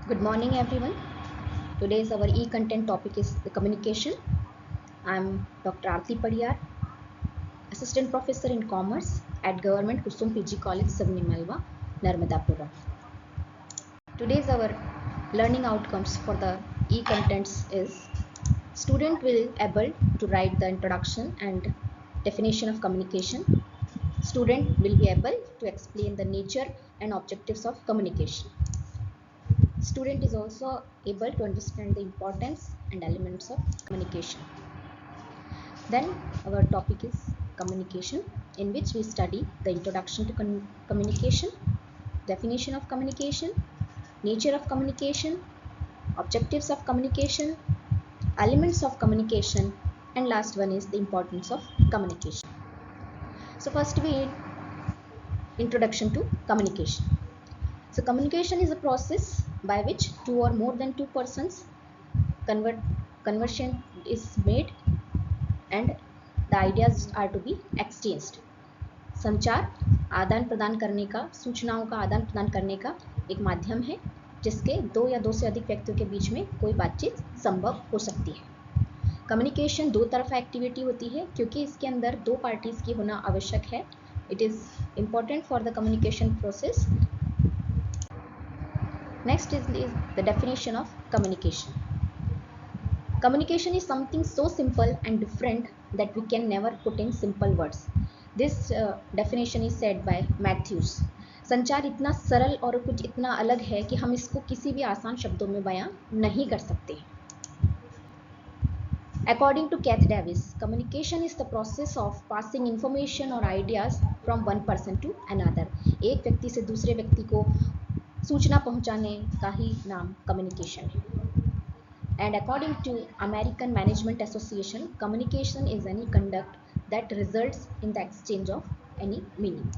Good morning, everyone. Today's our e-content topic is the communication. I'm Dr. Arti Padiyar, Assistant Professor in Commerce at Government Kusum PG College, Savnimalwa, Narmadapura. Today's our learning outcomes for the e-contents is student will able to write the introduction and definition of communication. Student will be able to explain the nature and objectives of communication. Student is also able to understand the importance and elements of communication. Then our topic is communication, in which we study the introduction to communication, definition of communication, nature of communication, objectives of communication, elements of communication, and last one is the importance of communication. So first we introduction to communication. So communication is a process by which two or more than two persons conversion is made and the ideas are to be exchanged. संचार आदान प्रदान करने का, सूचनाओं का आदान प्रदान करने का एक माध्यम है जिसके दो या दो से अधिक व्यक्तियों के बीच में कोई बातचीत संभव हो सकती है. कम्युनिकेशन दो तरफा एक्टिविटी होती है क्योंकि इसके अंदर दो पार्टीज की होना आवश्यक है. It is important for the communication process. Next is the definition of communication. Communication is something so simple and different that we can never put in simple words. This definition is said by Matthews. संचार इतना सरल और कुछ इतना अलग है कि हम इसको किसी भी आसान शब्दों में बयां नहीं कर सकते. According to Kath Davis, communication is the process of passing information or ideas from one person to another. एक व्यक्ति से दूसरे व्यक्ति को सूचना पहुंचाने का ही नाम कम्युनिकेशन है. And according to American Management Association, communication is any conduct that results in the exchange of any meaning.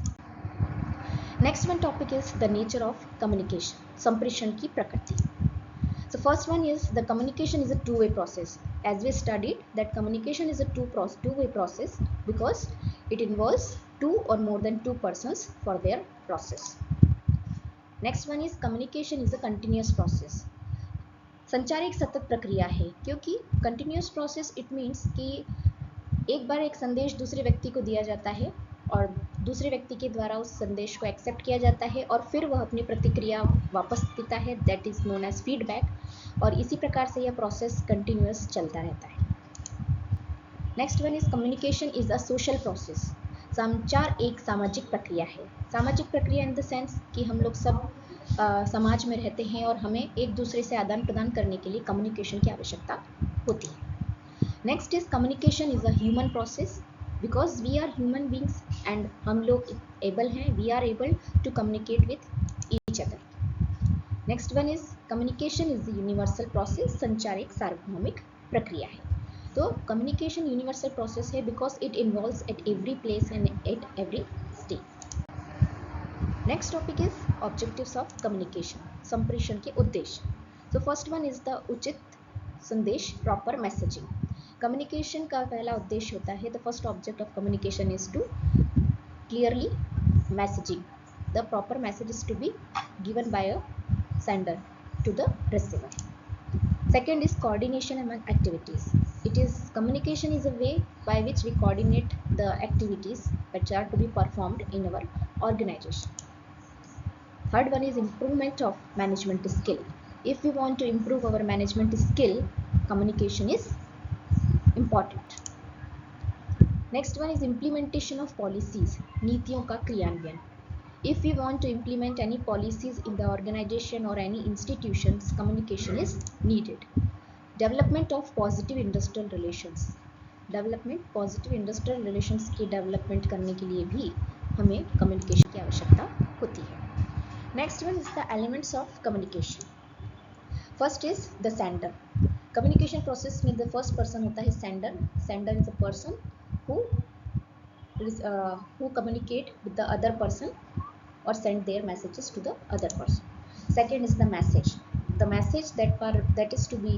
Next one topic is the nature of communication. संप्रेषण की प्रकृति. So first one is the communication is a two-way process. As we studied that communication is a two-way process because it involves two or more than two persons for their process. Next one is communication is a continuous process. संचार एक सतत प्रक्रिया है क्योंकि continuous process it means कि एक बार एक संदेश दूसरे व्यक्ति को दिया जाता है और दूसरे व्यक्ति के द्वारा उस संदेश को एक्सेप्ट किया जाता है और फिर वह अपनी प्रतिक्रिया वापस देता है. That is known as feedback. और इसी प्रकार से यह प्रोसेस कंटिन्यूस चलता रहता है. Next one is communication is a social process. संचार एक सामाजिक प्रक्रिया है. सामाजिक प्रक्रिया इन द सेंस कि हम लोग सब समाज में रहते हैं और हमें एक दूसरे से आदान प्रदान करने के लिए कम्युनिकेशन की आवश्यकता होती है. Next is communication is a human process because we are human beings and हम लोग एबल हैं, we are able to communicate with each other. Next one is communication is the universal process. संचार एक सार्वभौमिक प्रक्रिया है. तो कम्युनिकेशन यूनिवर्सल प्रोसेस है because it involves at every place and at every stage. Next topic is objectives of communication. संप्रेषण के उद्देश्य. So first one is the उचित संदेश, प्रॉपर मैसेजिंग. कम्युनिकेशन का पहला उद्देश्य होता है the first object of communication is to clearly messaging. The proper message is to be given by a sender to the receiver. Second is coordination among activities. It is communication is a way by which we coordinate the activities which are to be performed in our organization. Third one is improvement of management skill. If we want to improve our management skill, communication is important. Next one is implementation of policies. नीतियों का क्रियान्वयन. If we want to implement any policies in the organization or any institutions, communication is needed. Development of positive industrial relations. Development positive industrial relations की development करने के लिए भी हमें communication की आवश्यकता होती है. Next one is the elements of communication. First is the sender. Communication process में द फर्स्ट पर्सन होता है sender. Sender is a person who communicate with the other person or send their messages to the other person. Second is the message. The message that is to be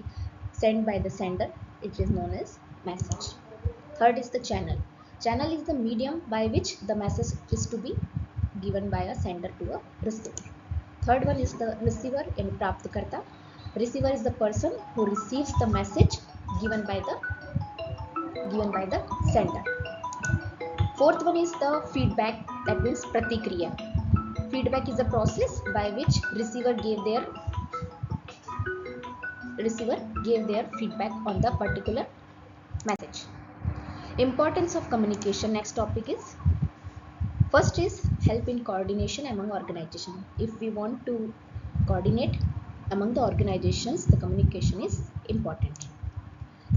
sent by the sender, it is known as message. Third is the channel. Channel is the medium by which the message is to be given by a sender to a receiver. Third one is the receiver and प्राप्तकर्ता. Receiver is the person who receives the message given by the sender. Fourth one is the feedback, that means pratikriya. Feedback is a process by which receiver gave their feedback on the particular message. Importance of communication. Next topic is, first is help in coordination among organization. If we want to coordinate among the organizations, the communication is important.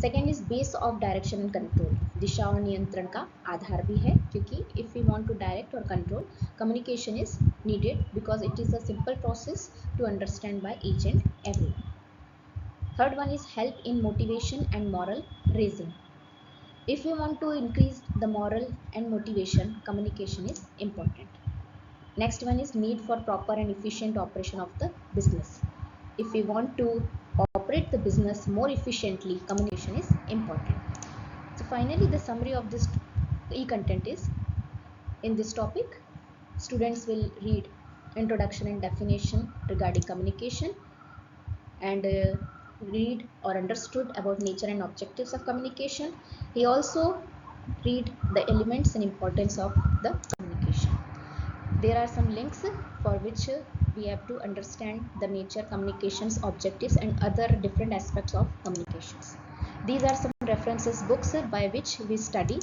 Second is base of direction and control. दिशा और नियंत्रण का आधार भी है, क्योंकि if we want to direct और control, communication is needed because it is a simple process to understand by each and every. Third one is help in motivation and morale raising. If we want to increase the morale and motivation, communication is important. Next one is need for proper and efficient operation of the business. If we want to operate the business more efficiently, communication is important. So finally, the summary of this e-content is, in this topic, students will read introduction and definition regarding communication, and read or understood about nature and objectives of communication. He also read the elements and importance of the communication. There are some links for which we have to understand the nature, communications, objectives, and other different aspects of communications. These are some references books by which we study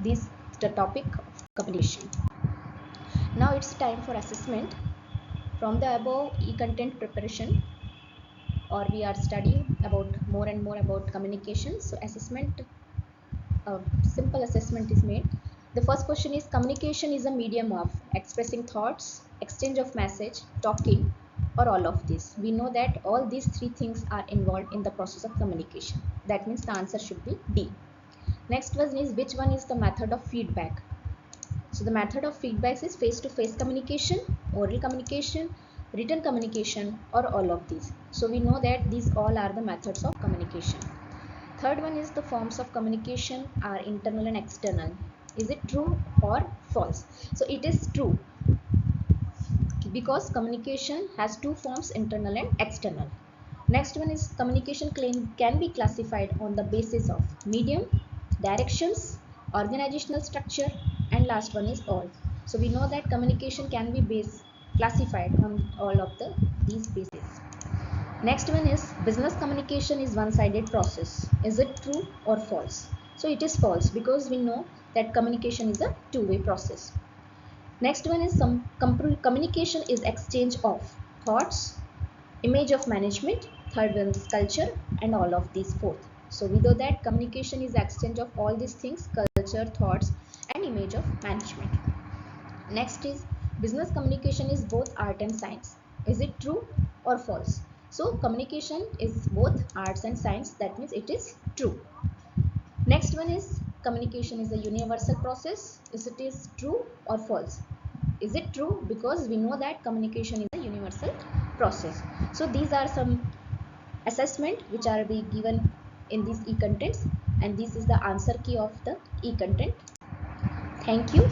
the topic of communication. Now it's time for assessment. From the above e-content preparation, or we are studying about more and more about communication. So assessment, simple assessment is made. The first question is, communication is a medium of expressing thoughts, exchange of message, talking, or all of this. We know that all these three things are involved in the process of communication. That means the answer should be D. Next one is, which one is the method of feedback? So the method of feedback is face-to-face communication, oral communication, written communication, or all of these. So we know that these all are the methods of communication. Third one is, the forms of communication are internal and external. Is it true or false? So it is true, because communication has two forms, internal and external. Next one is, communication can be classified on the basis of medium, directions, organizational structure, and last one is all. So we know that communication can be classified on all of these bases. Next one is, business communication is one-sided process. Is it true or false? So it is false, because we know that communication is a two-way process. Next one is, communication is exchange of thoughts, image of management, third one is culture, and all of these fourth. So we know that communication is exchange of all these things, culture, thoughts, and image of management. Next is, business communication is both art and science. Is it true or false? So communication is both arts and science, that means it is true. Next one is, communication is a universal process. Is it is true or false? Is it true? Because we know that communication is a universal process. So these are some assessment which are being given in these e-contents, and this is the answer key of the e-content. Thank you.